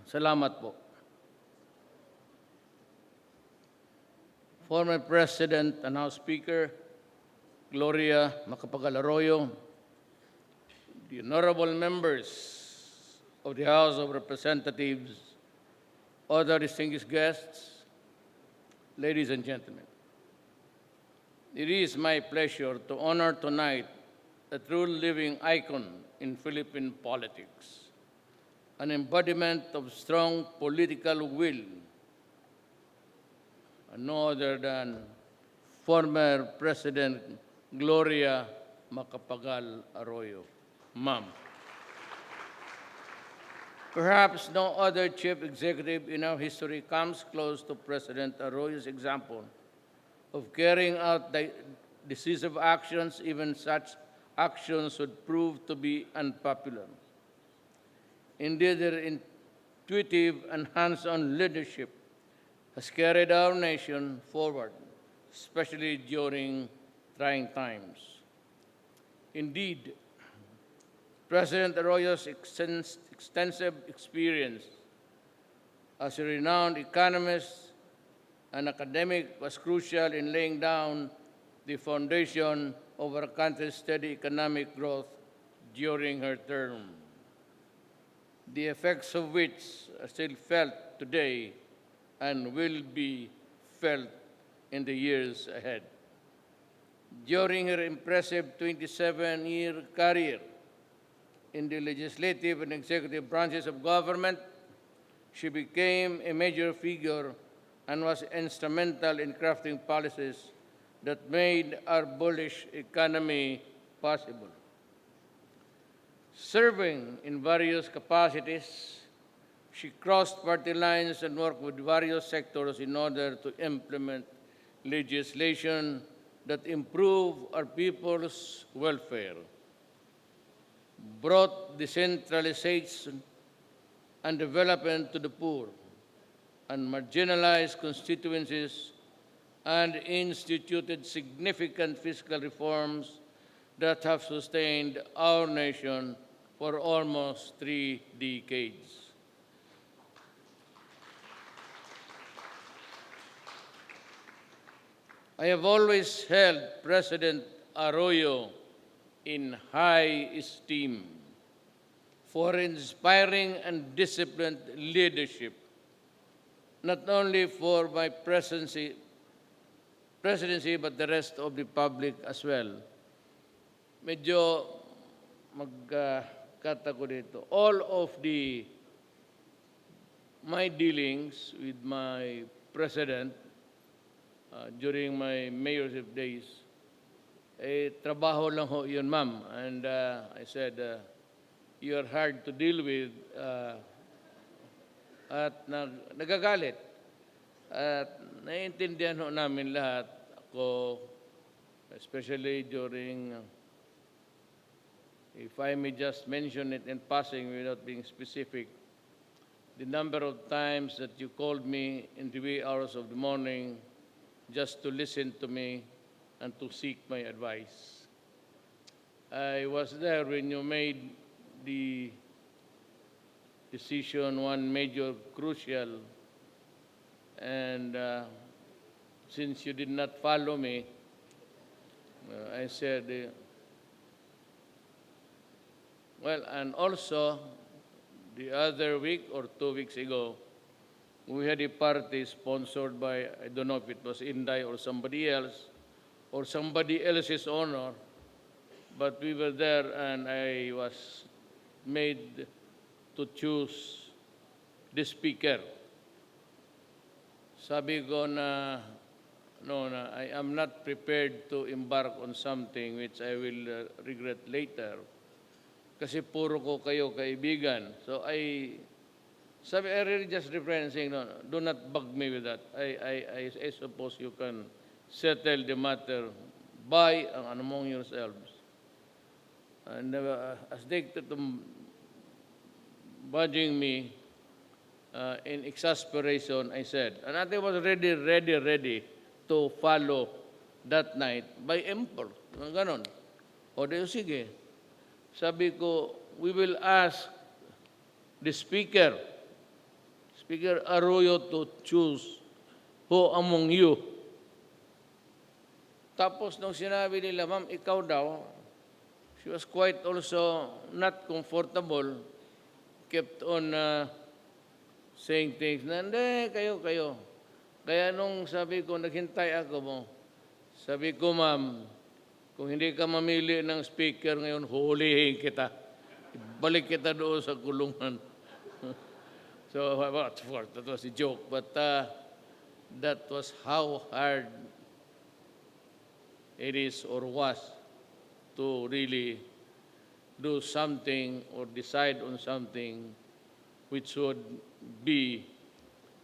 Salamat po. Former President and House Speaker Gloria Macapagal-Arroyo, the honorable members of the House of Representatives, other distinguished guests, ladies and gentlemen. It is my pleasure to honor tonight a true living icon in Philippine politics, an embodiment of strong political will, and no other than former President Gloria Macapagal-Arroyo, Ma'am. Perhaps no other chief executive in our history comes close to President Arroyo's example of carrying out decisive actions, even such actions would prove to be unpopular. Indeed, their intuitive and hands-on leadership has carried our nation forward, especially during trying times. Indeed, President Arroyo's extensive experience as a renowned economist and academic was crucial in laying down the foundation of our country's steady economic growth during her term, the effects of which are still felt today and will be felt in the years ahead. During her impressive 27-year career in the legislative and executive branches of government, she became a major figure and was instrumental in crafting policies that made our bullish economy possible. Serving in various capacities, she crossed party lines and worked with various sectors in order to implement legislation that improve our people's welfare, brought decentralization and development to the poor and marginalized constituencies, and instituted significant fiscal reforms that have sustained our nation for almost 3 decades. I have always held President Arroyo in high esteem for inspiring and disciplined leadership, not only for my presidency but the rest of the public as well. Medyo magkata ko dito. All of my dealings with my president during my mayorship days, trabaho lang ho yun, ma'am. And I said, you're hard to deal with at nagagalit. At naiintindihan ho namin lahat, ako, especially during, if I may just mention it in passing without being specific, the number of times that you called me in the wee hours of the morning just to listen to me and to seek my advice. I was there when you made the decision, one major crucial, and since you did not follow me, I said, well, and also the other week or 2 weeks ago, we had a party sponsored by, I don't know if it was Inday or somebody else, or somebody else's honor, but we were there and I was made to choose the speaker. Sabi ko na, I am not prepared to embark on something which I will regret later. Kasi puro ko kayo kaibigan. So I really just refrain saying, no, do not bug me with that. I suppose you can settle the matter by among yourselves. And as they kept budging me in exasperation, I said, and I was ready to follow that night by impulse. Ganon. O di sige. Sabi ko, we will ask the Speaker, Speaker Arroyo, to choose who among you. Tapos nung sinabi nila, ma'am, ikaw daw, she was quite also not comfortable, kept on saying things na, hindi, kayo. Kaya nung sabi ko, naghintay ako mo, sabi ko, ma'am, kung hindi ka mamili ng speaker ngayon, huhulihin kita. Balik kita doon sa kulungan. So, well, of course, that was a joke, but that was how hard it is or was to really do something or decide on something which would be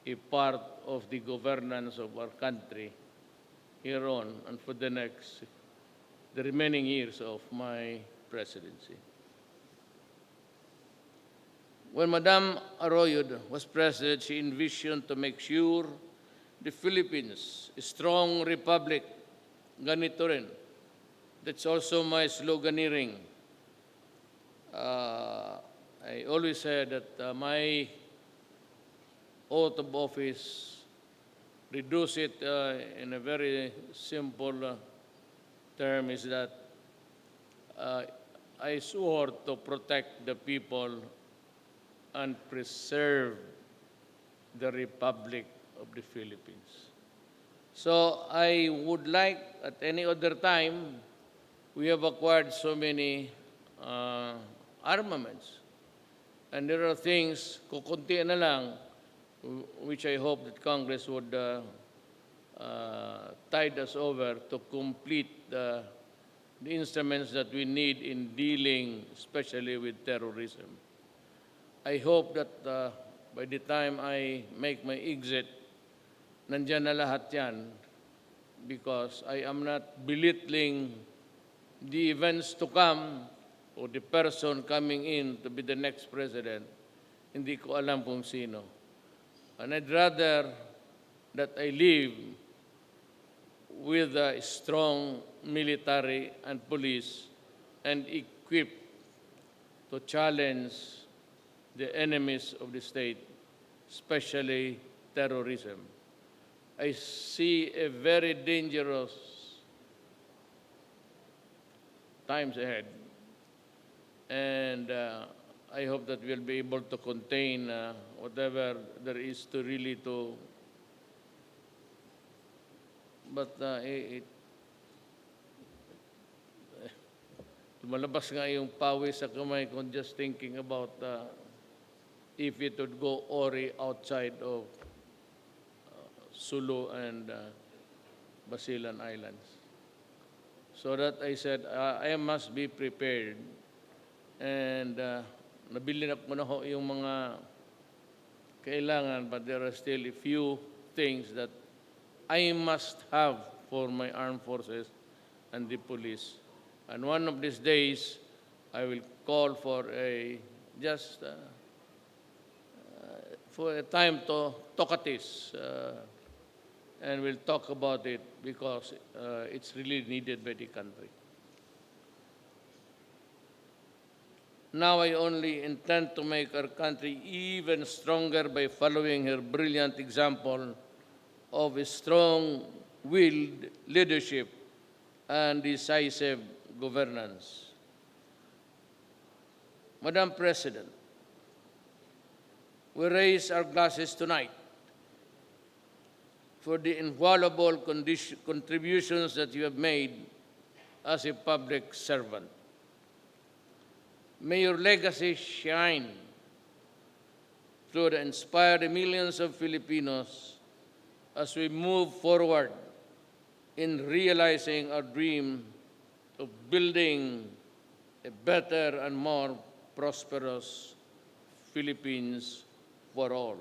a part of the governance of our country here on and for the remaining years of my presidency. When Madam Arroyo was president, she envisioned to make sure the Philippines, a strong republic, ganito rin. That's also my sloganeering. I always said that my oath of office, reduce it in a very simple term, is that I swore to protect the people and preserve the Republic of the Philippines. So I would like, at any other time, we have acquired so many armaments. And there are things, kukunti na lang, which I hope that Congress would tide us over to complete the instruments that we need in dealing especially with terrorism. I hope that by the time I make my exit, nandyan na lahat yan, because I am not belittling the events to come or the person coming in to be the next president. Hindi ko alam kung sino. And I'd rather that I live with a strong military and police and equipped to challenge the enemies of the state, especially terrorism. I see a very dangerous times ahead, and I hope that we'll be able to contain whatever there is to really to. But lumalabas nga yung pawis sa kamay ko just thinking about if it would go ori outside of Sulu and Basilan Islands. So that I said, I must be prepared. And nabili na ko na ho yung mga kailangan, but there are still a few things that I must have for my armed forces and the police. And one of these days, I will call for for a time to talkative, and we'll talk about it because it's really needed by the country. Now I only intend to make our country even stronger by following her brilliant example of a strong-willed leadership and decisive governance. Madam President, we raise our glasses tonight for the invaluable contributions that you have made as a public servant. May your legacy shine through to inspire the millions of Filipinos as we move forward in realizing our dream of building a better and more prosperous Philippines for all.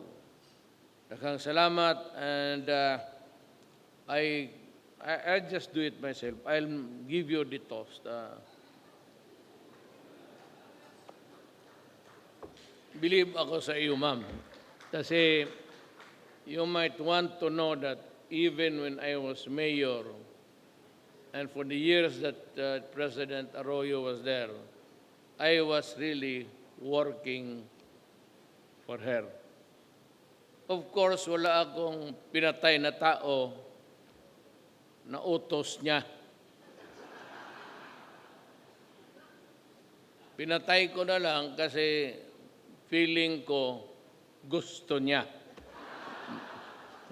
Daghang salamat, and I'll just do it myself. I'll give you the toast. Believe ako sa iyo, ma'am. Kasi you might want to know that even when I was mayor, and for the years that President Arroyo was there, I was really working for her. Of course, wala akong pinatay na tao na utos niya. Pinatay ko na lang kasi feeling ko gusto niya.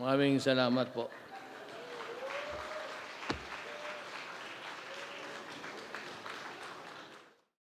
Maraming salamat po.